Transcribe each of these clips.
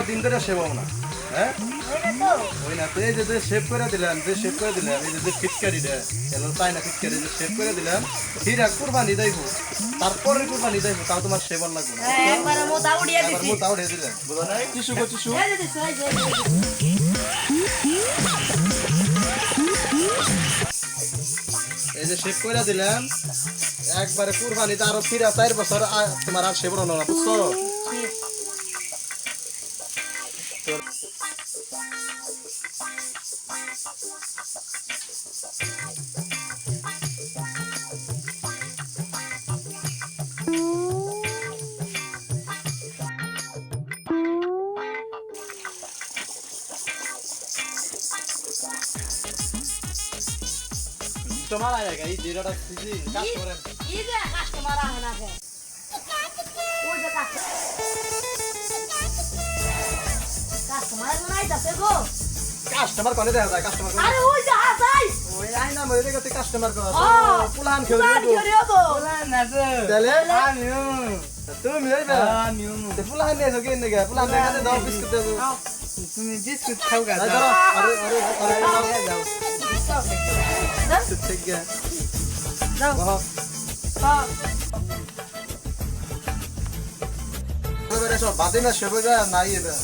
দিন ধরে সেবা না হ্যাঁ ওই না তো এই যে শেপ করে দিলাম যে শেপ করে দিলাম এই যে ফিটকারিটা এলো তাই না ফিটকারি যে শেপ করে দিলাম হিরা কুরবানি দেবো তারপরে কুরবানি দেবো তাও তোমার সেবার লাগবে না একবার মোটা উড়িয়ে দিছি মোটা উড়িয়ে দিলাম বুঝা নাই টিস্যু গো টিস্যু এই যে শেপ করে দিলাম একবারে কুরবানিতে আরো ফিরা 4 বছর তোমার আর সেবর না বুঝছো তোমার আয়া এই যেটা সিজি কাজ করেন এই যে কাস্টমার আহে না কে ওই যে কাস্টমার নাই যাচ্ছে গো কাস্টমার কোনে দেখা যায় কাস্টমার আরে ওই যে হাসাই ওই আইনা মরে গেছে কাস্টমার কো পুলান পুলান খেলিও গো পুলান না তো তাহলে আমিও তুমি হইবা আমিও তে পুলান নিয়ে যাও কেন গা পুলান দেখাতে দাও বিস্কুট দাও তুমি বিস্কুট খাও গা আরে আরে আরে যাও ঠিক গা যাও হ্যাঁ এবারে সব বাদে না সেবইবা নাই এটা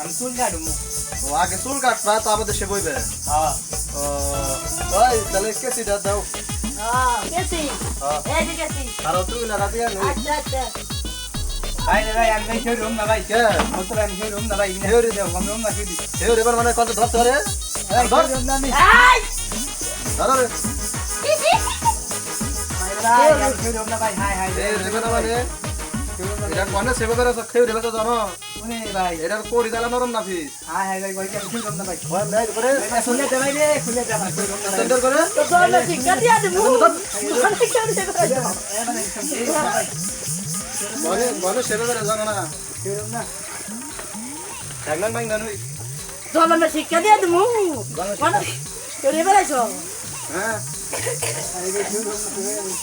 আমি চুল কাটবো ও আগে চুল কাটবা তারপরে সেবইবে হ্যাঁ ওই তাহলে কেসিটা দাও হ্যাঁ কেসি এই যে কেসি আর তুমি না রাতে আনো আচ্ছা আচ্ছা ভাই ভাই আমি নাই খেয়ে রুম না ভাই কে মতলব আমি খেয়ে রুম না ভাই খেয়ে রে দাও আমি রুম না খেয়ে দি খেয়ে রে মানে কত ধরতে পারে ধর রুম না আমি এই ধর রে ভাই আমি খেয়ে রুম না ভাই হাই হাই রে রে না মানে এটা কোনে সেবা করে খেয়ে রে তো জানো উনি ভাই এটার কোড়ি দালা নরম না ফিস হাই হাই ভাই কই খেয়ে রুম না ভাই ওই ভাই করে শুনে দে ভাই রে খুলে দে ভাই রুম না সেন্টার করে তো তোমরা শিক্ষা দিয়া দেবো মানে কেন দেবো বলে সেবা করে জানো না খেয়ে রুম না একদম মাইন না নই তোমরা শিক্ষা দিয়া দেবো মানে করে বেড়াইছো হ্যাঁ আরে খেয়ে রুম না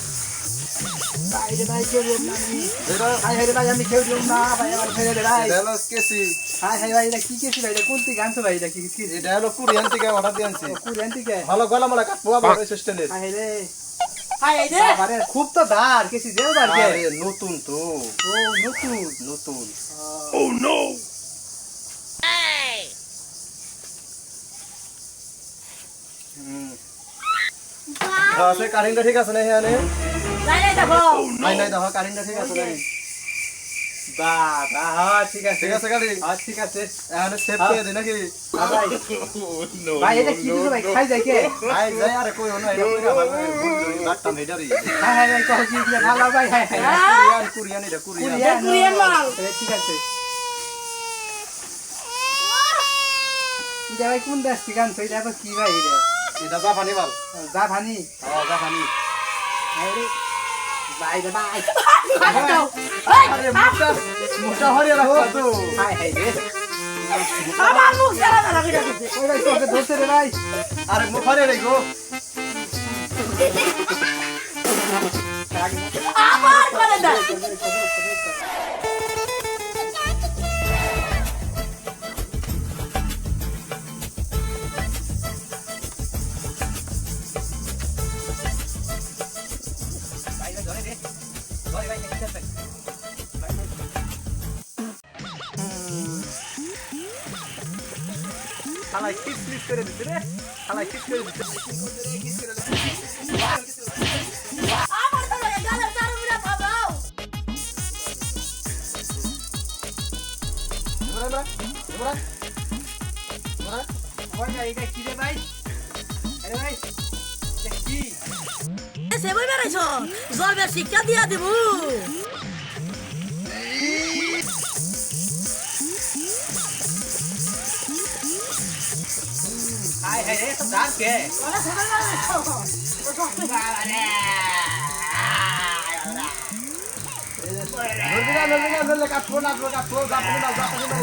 বাইরে ভাই কেউ না হাই হাই ভাই আমি কেউ না ভাই আমার ফেলে দে ভাই হ্যালো কেসি হাই হাই ভাই এটা কি কেসি ভাই এটা কোনটি গানছো ভাই এটা কি কি এটা হলো কোরিয়ান থেকে অর্ডার দিয়েছি কোরিয়ান থেকে ভালো গলা মালা কাটবো আবার অ্যাসিস্ট্যান্টের হাই রে হাই এই রে আরে খুব তো দার কেসি দেও দার কে আরে নতুন তো ও নতুন নতুন ও নো এই আছে কারেন্টটা ঠিক আছে না এখানে নাই নাই দেখো নাই নাই দেখো কারেন্টটা ঠিক আছে নাকি বাবা হ্যাঁ ঠিক আছে গাড়ি হ্যাঁ ঠিক আছে এখানে সেভ করে দে নাকি ভাই ভাই এটা কি দিছো ভাই খাই যায় কে ভাই যায় আরে কইও না এটা কইরা ভাই ডাক্তার মেডারি হ্যাঁ হ্যাঁ ভাই কও কি ভালো ভাই হ্যাঁ হ্যাঁ কোরিয়ান এটা কোরিয়ান মাল ঠিক আছে এটা ভাই কোন দেশ থেকে আনছো এটা আবার কি ভাই এটা জাপানি মাল জাপানি হ্যাঁ জাপানি আরে ভাই রে ভাই আরে মোটা হরিয়া রাখো তো হাই হাই রে আমার মুখ জ্বালা জ্বালা করে দিছে ওই ভাই তোকে ধরছে রে ভাই আরে মুখ হরিয়া রে গো আমার করে দাও হালাই কিস করে দিতে রে হালাই কিস করে দিতে আমার তো গালের চারু মিলা পাবাও এবারে ওই না এটা কি রে ভাই আরে ভাই এটা কি সে বই বেরাইছো জলবে শিক্ষা দিয়া দেবো হাই হাই রে তো ডাক কে ওরা সবাই বেরাইছো নরবিনা কাটবো জাপানি মাল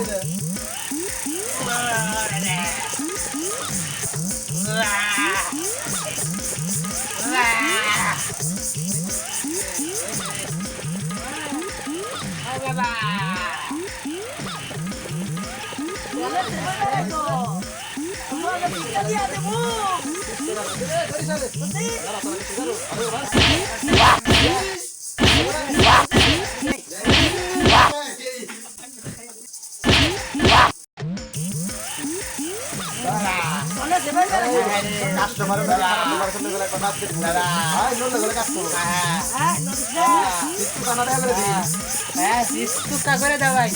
রে কাস্টমার করে দাও ভাই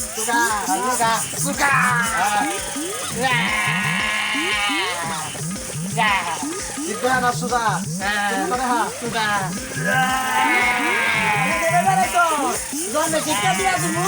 শিক্ষা দিয়া দেবো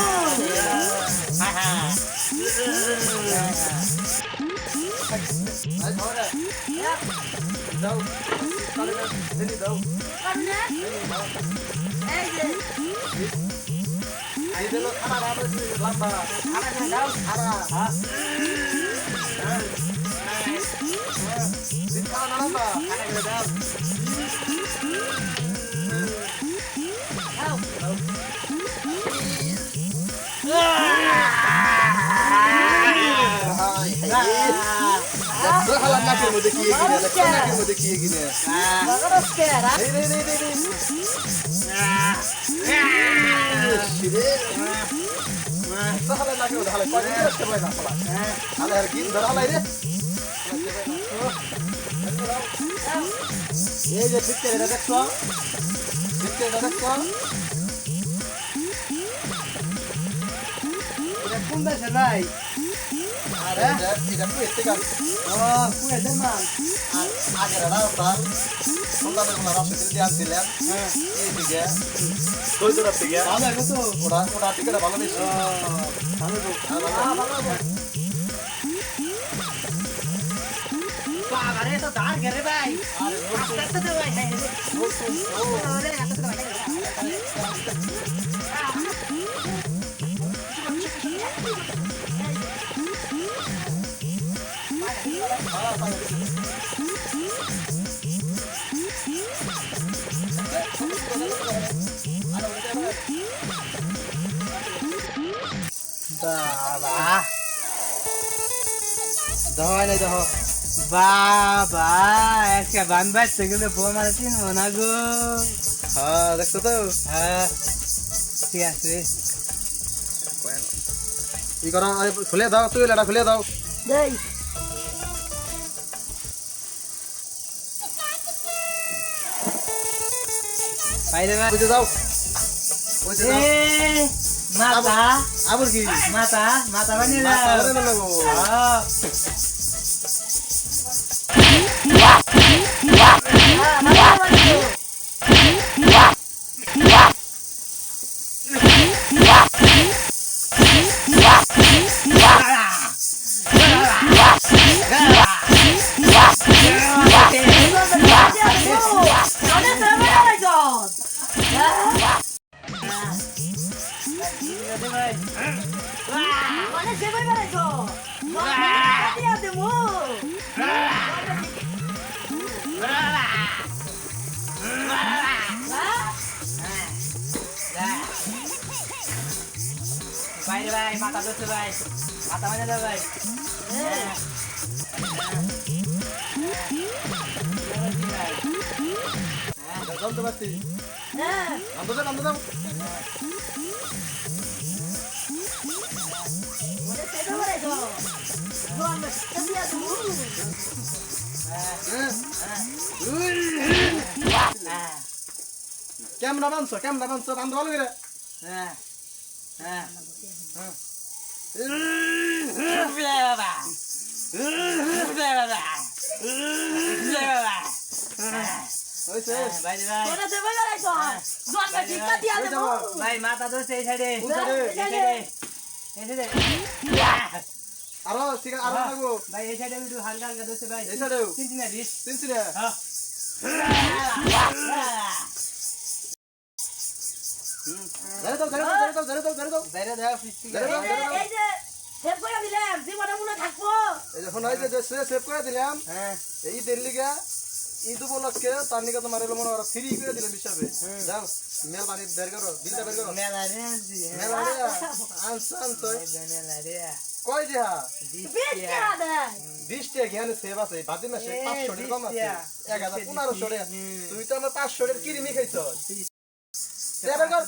নাকের মধ্যে কি কিনে এই যে ঠিক করে দেখছো কোন দেশে ভাই এটা পুয়েতে গান কুয়েতের মাল আর আগের রাস্তার সোলাদের গুলা রাস্তা দিয়ে আনছিলেন এইদিকে কইদরা থেকে ভালো কত ওটা টিকেটা ভালো বেশি ভালো তো বাবারে তো দাঁড় ঘেরে ভাই আরে আস্তে দে ভাই হ্যাঁ ওরে আস্তে ভাই বাবা দহাই নাই দহ বাবা একটা বান বাচ্চা গুলো ফোন মারছিস মনা গো হ্যাঁ দেখছো তো হ্যাঁ ঠিক আছে ই করো খুলে দাও তুই লাটা খুলে দাও দেই বাইরে বুঝে দাও বুঝে দাও মাথা আবার কি মাথা মাথা বানিয়ে মাথা দাও বানানো লাগবো। বাইরে ভাই মাথা ধরছে ভাই মাথা মানে দাও ভাই জলতে পারছি নামতে দাও ক্যামেরা বানছো বান্ধ ভালো করে ভাই মাথা ধরছে এই সাইডে আরো ঠিক আছে আরো লাগবো ভাই এই সাইডে একটু হালকা হালকা ধরছে ভাই এই সাইডেও চিনছি না দিস চিনছি না ধরে দাও বাইরে দাও ফিস্টি এই যখন এই যে সেভ করে দিলাম হ্যাঁ এই দিল্লি গা ঈদ উপলক্ষে তার নিকে তোমার এলো মনে করো ফ্রি করে দিলাম হিসাবে যাও মেল বানি বের করো বিলটা বের করো মেলা রে আনছি মেল বানি আনছো আনছো মেলা রে কয় দেহা 20 টাকা দেয় 20 টাকা এখানে সেভ আছে বাদি মাসে 500 টাকা কম আছে 1500 টাকা তুই তো আমার 500 টাকা কিরিমি খাইছ বের কর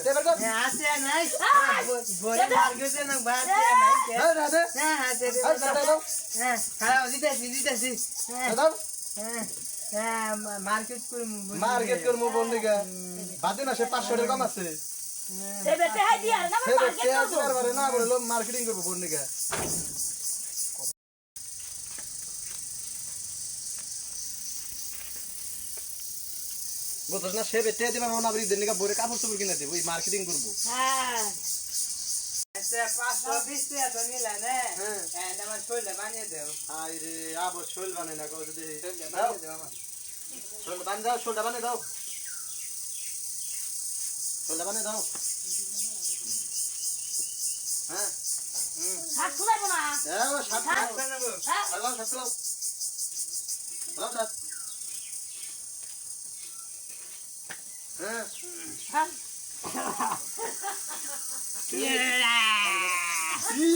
বের কর আছে নাই বড় মার্কেটে না বাড়তে নাই হ্যাঁ দাদা হ্যাঁ আছে হ্যাঁ দাদা হ্যাঁ খারাপ দিতেছি দাদা হ্যাঁ মার্কেট করে মার্কেট করবো বন্ধুগা বাদি মাসে 500 টাকা কম আছে সে বেটে হাই দিয়া না সে মার্কেট বেচতে পারবে না বললো মার্কেটিং করবো বন্ধুগা বুঝছ না সে বেচতে দিলাম না বলি দিনকা বরে কাপড় চোপড় কিনে দেব ওই মার্কেটিং করব হ্যাঁ আচ্ছা 520 টাকা তো নিলা না হ্যাঁ আমার শোলটা বানিয়ে দাও আই রে আবার শোল বানাই না কও যদি শোলটা বানিয়ে দাও আমার শোল বানিয়ে দাও শোলটা বানিয়ে দাও শোলটা বানিয়ে দাও হ্যাঁ হাত খুলাইবো না এ সাত বানাবো হ্যাঁ আলাম সাত লাও আলাম সাত হ্যাঁ হ্যাঁ ই